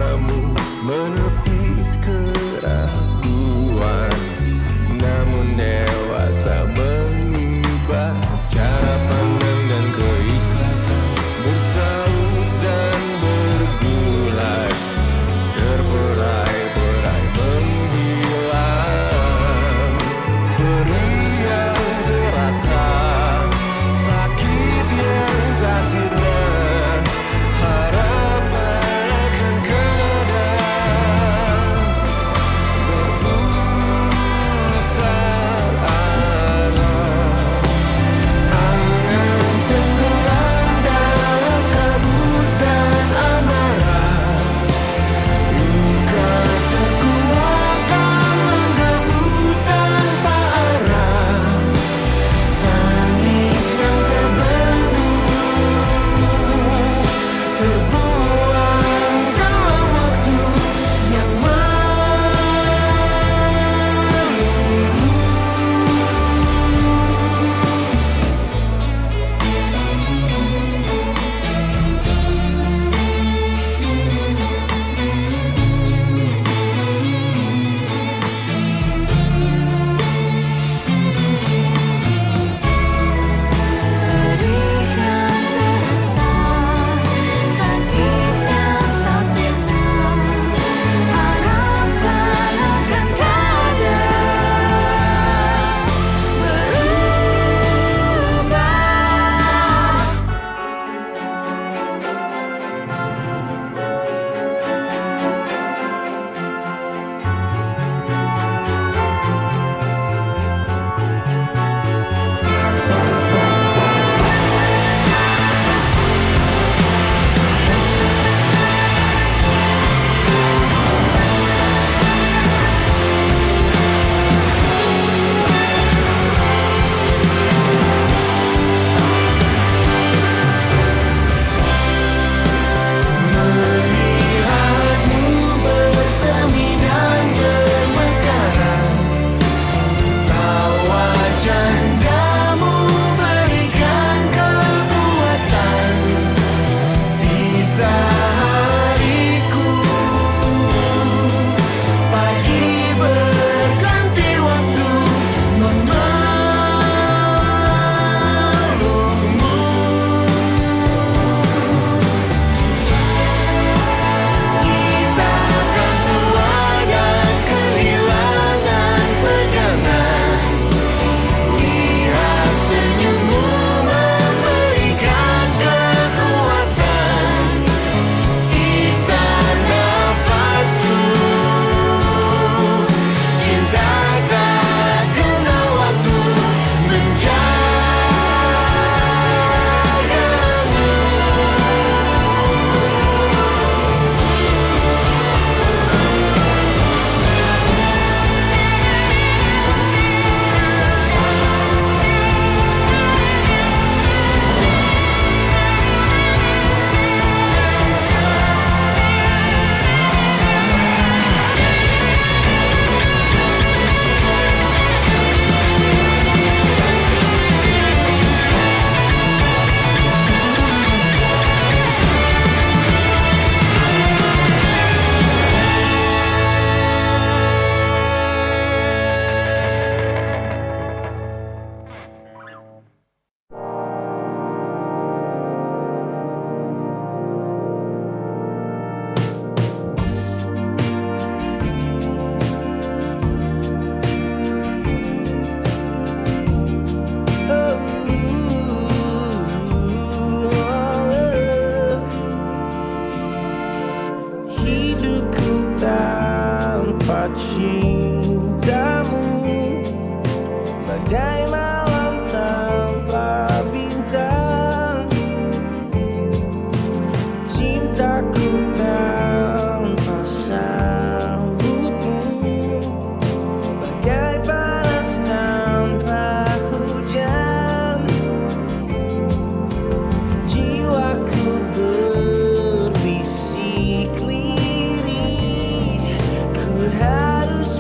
suaramu menepis keraguan, namun dewasa mengubah cara pandang dan keikhlasan, bersaut dan bergulai, terberai-berai menghilang. Perih yang terasa, sakit yang tak sirna, harapan akan kadang berputar arah. Angan tenggelam dalam kabut dan amarah, luka terkuat dan menggebu tanpa arah. Tangis yang terbendung terbuang dalam waktu yang perih yang terasa, sakit yang tak sirna, harapan akan kadang berubah. Melihatmu bersemi dan bermekaran, tawa jandamu berikan kekuatan. Sisa hariku, pagi berganti waktu memelukmu. Kita akan tua dan kehilangan pegangan. Lihat senyummu memberikan kekuatan. Sisa nafasku, cinta tak kenal waktu menjagamu. Hidupku tanpa cintamu bagai malam tanpa bintang. Cintaku tanpa sambutmu bagai panas tanpa hujan. Jiwaku berbisik lirih, ku harus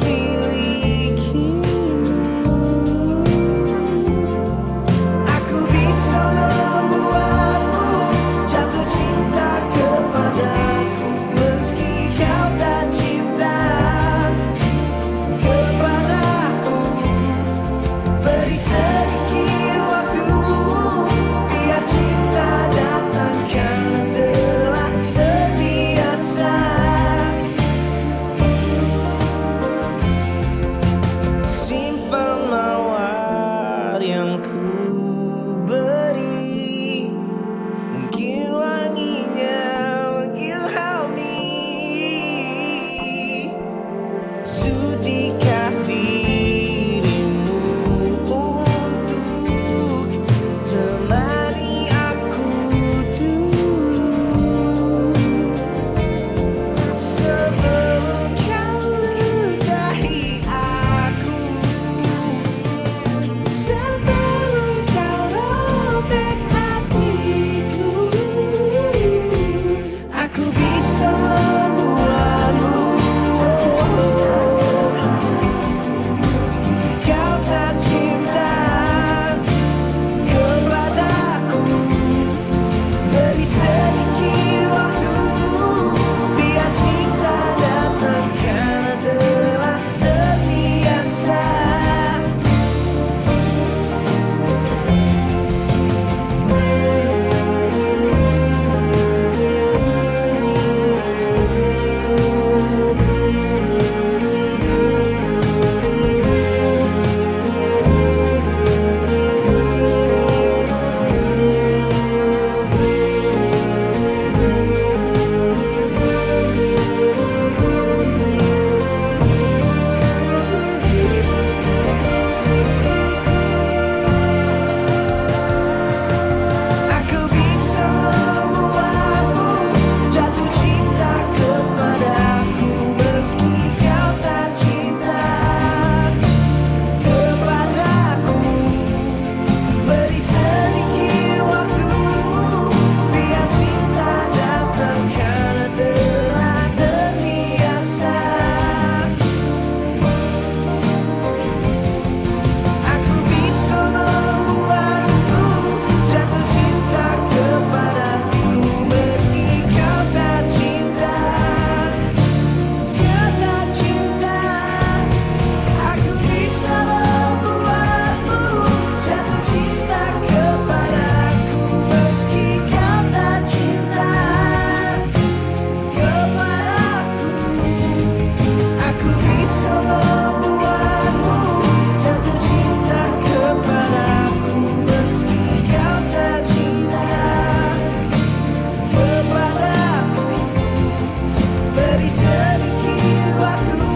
Beri sedikit waktu,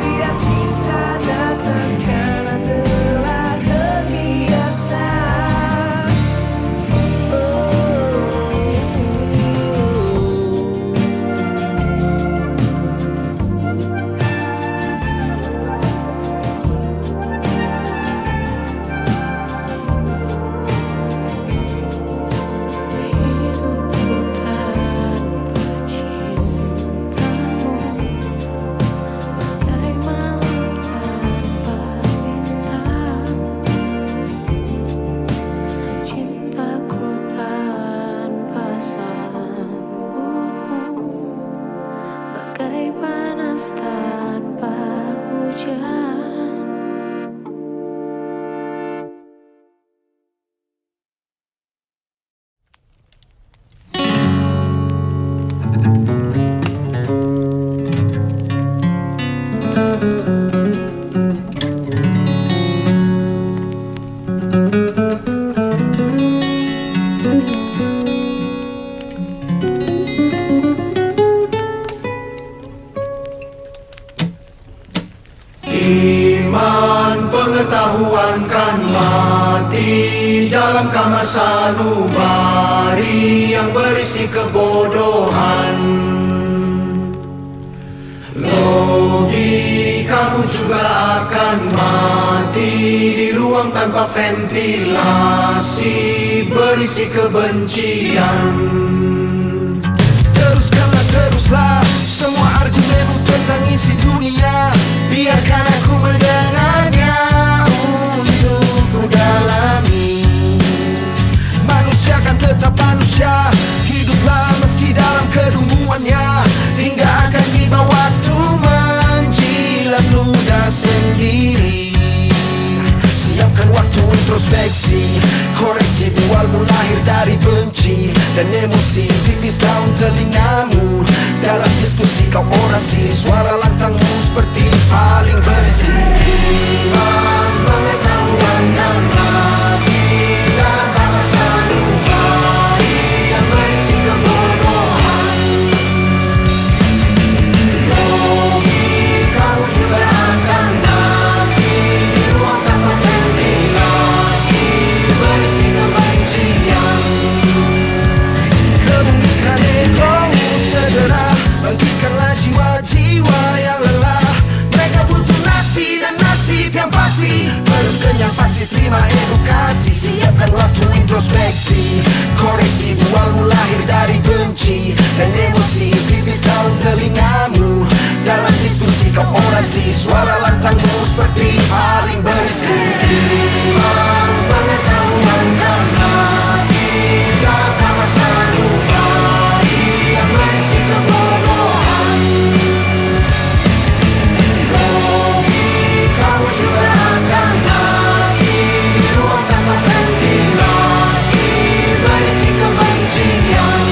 biar cinta datang karena telah terbiasa. Panas tanpa hujan. Iman pengetahuan kan mati dalam kamar sanubari yang berisi kebodohan. Logikamu juga akan mati di ruang tanpa ventilasi berisi kebencian. Teruslah semua argumenmu tentang isi dunia. Biarkan aku mendengarnya untuk ku dalami. Manusia kan tetap manusia, hiduplah meski dalam kedunguannya, hingga akan tiba waktu menjilat ludah sendiri. Siapkan waktu introspeksi, koreksi bualmu lahir dari benci dan emosi tipis daun telingamu. Dalam diskusi kau orasi, suara lantangmu seperti paling berisi. Iman pengetahuan dan mati dalam kamar sanubari yang berisi kebodohan. Logikamu juga akan mati di ruang tanpa ventilasi berisi kebencian. Kebumikan egomu segera, bangkitkanlah jiwa-jiwa yang lelah. Mereka butuh nasi dan nasib yang pasti, perut kenyang pasti terima edukasi. Siapkan waktu introspeksi, koreksi bualmu lahir dari benci dan emosi tipis daun telingamu. Dalam diskusi kau orasi, suara lantangmu seperti paling berisi. Iman pengetahuan kan mati dalam kamar sanubari yang berisi kebodohan. Logikamu juga akan mati di ruang tanpa ventilasi berisi kebencian.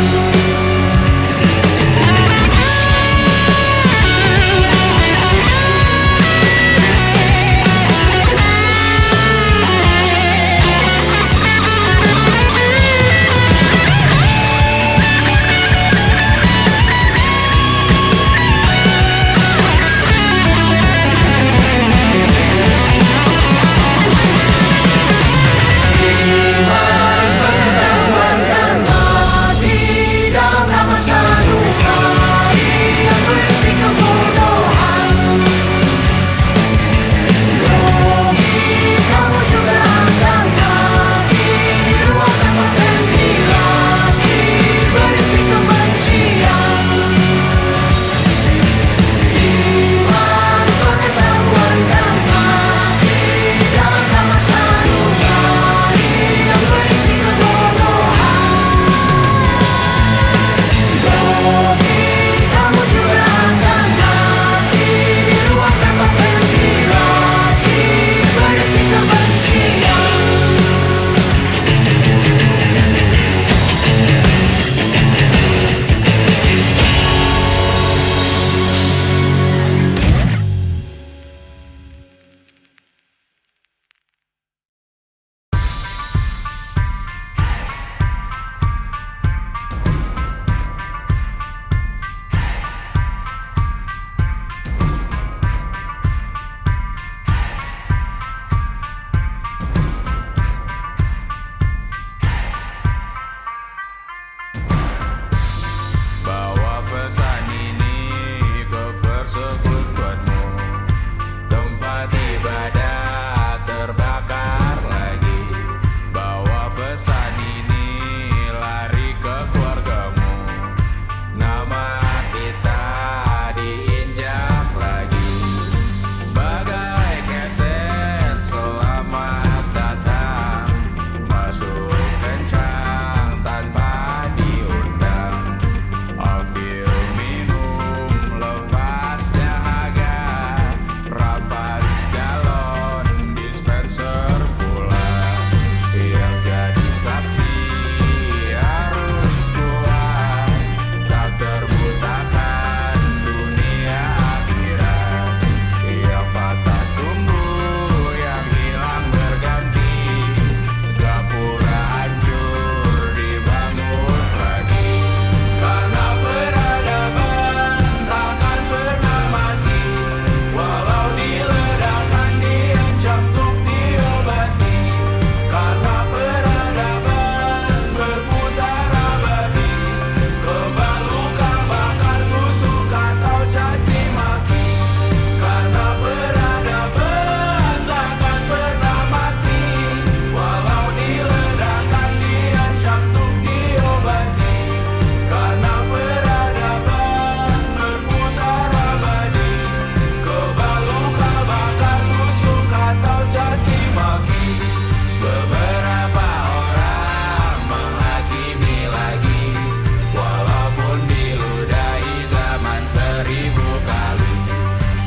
seribu kali.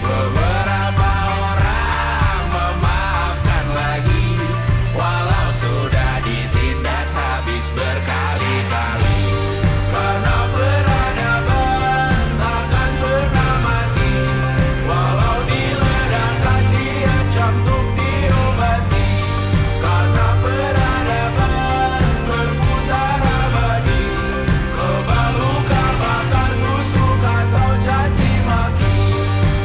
Beberapa orang memaafkan lagi, walau sudah ditindas habis berkali-kali. Karena peradaban takkan pernah mati, walau diledakkan diancam untuk diobati. Karena peradaban berputar abadi, kebal luka bakar tusuk atau caci maki.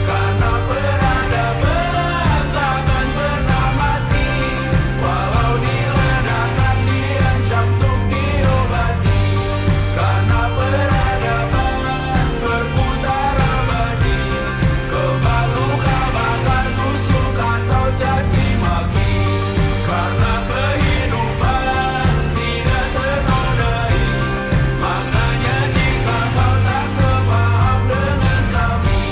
Karena peradaban takkan pernah mati, walau diledakkan diancam untuk diobati. Karena peradaban berputar abadi, kebal luka bakar tusuk atau caci maki. Karena kehidupan tidak ternodai, maknanya jika kau tak sepaham dengan kami.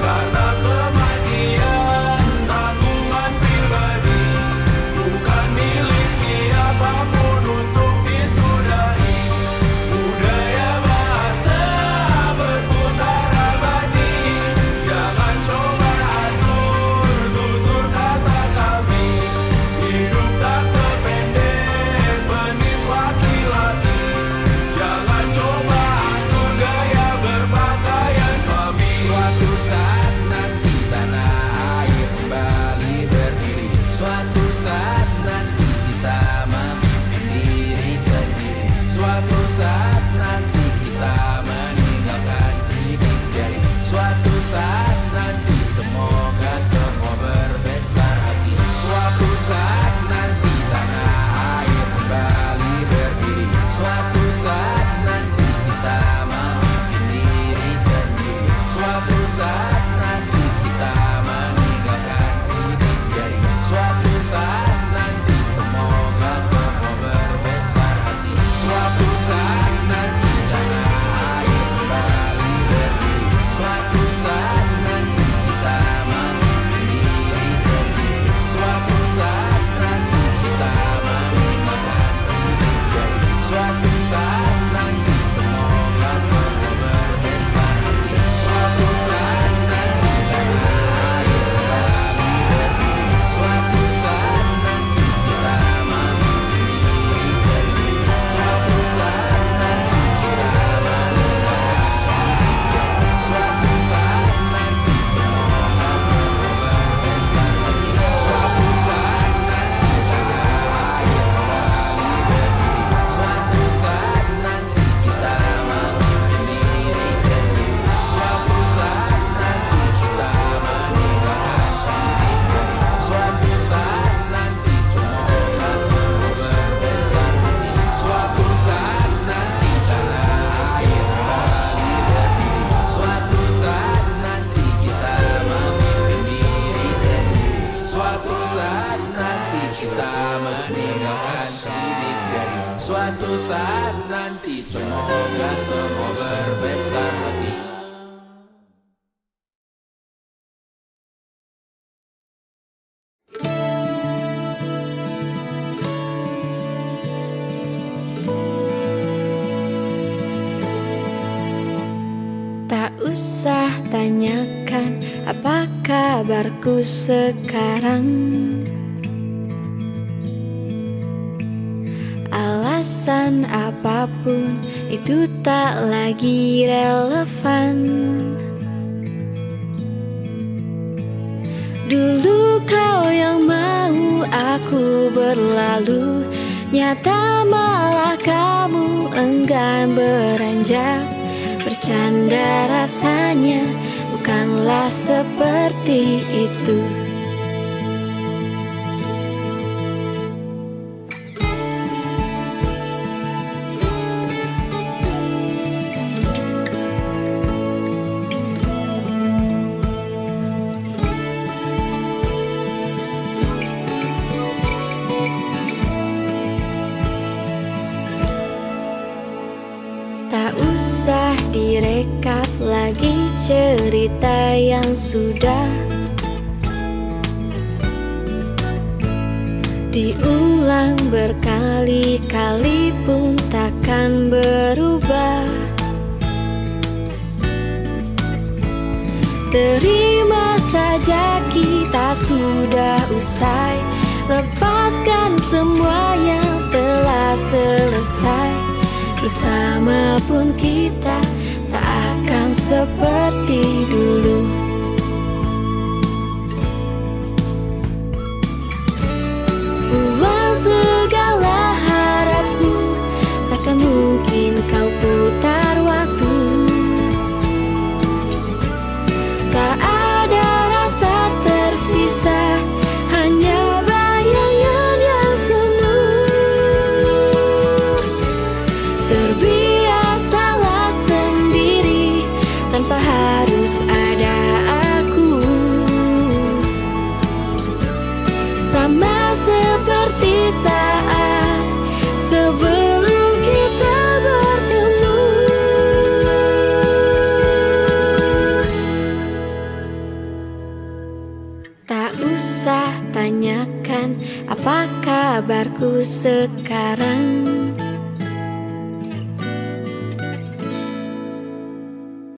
Karena kematian tanggungan pribadi, bukan milik siapapun untuk disudahi. Budaya bahasa berputar abadi, jangan coba atur tutur kata kami. Hidup tak sependek penis laki-laki, jangan coba atur gaya berpakaian kami. Suatu saat nanti tanah air kembali berdiri, suatu saat nanti kita memimpin diri sendiri, suatu saat nanti kita meninggalkan sidik jari, suatu saat nanti semoga semua berbesar hati. Suatu saat nanti tanah air kembali berdiri, suatu saat nanti kita memimpin diri sendiri, suatu saat nanti kita meninggalkan sidik jari, suatu saat nanti semoga semua berbesar hati. Suatu saat nanti tanah air kembali berdiri, suatu saat nanti kita memimpin diri sendiri, suatu saat nanti kita meninggalkan sidik jari, suatu saat nanti semoga semua berbesar hati. Suatu saat nanti tanah air kembali berdiri, suatu saat nanti kita memimpin diri sendiri, suatu saat nanti kita meninggalkan sidik jari, suatu saat nanti semoga semua berbesar hati. Suatu saat nanti tanah air kembali berdiri, suatu saat nanti kita memimpin diri sendiri, suatu saat nanti kita meninggalkan sidik jari, suatu saat nanti semoga semua berbesar hati. Suatu saat nanti tanah air kembali berdiri, suatu saat nanti kita memimpin diri sendiri, suatu saat nanti kita meninggalkan sidik jari, suatu saat nanti semoga semua berbesar hati. Tak usah tanyakan apa kabarku sekarang, alasan apapun itu tak lagi relevan. Dulu kau yang mau aku berlalu, nyata malah kamu enggan beranjak. Bercanda rasanya bukanlah seperti itu. Tak usah direkap lagi cerita yang sudah diulang berkali-kali pun takkan berubah. Terima saja kita sudah usai. Lepaskan semua yang telah selesai. Bersama pun kita tak akan seperti dulu. Buang segala harapmu, takkan mungkin kau putar waktu. Tak ada rasa tersisa, hanya bayangan yang semu. Terbiasalah sendiri tanpa harus ada aku. Sama seperti saat sebelum kita bertemu. Tak usah tanyakan apa kabarku sekarang.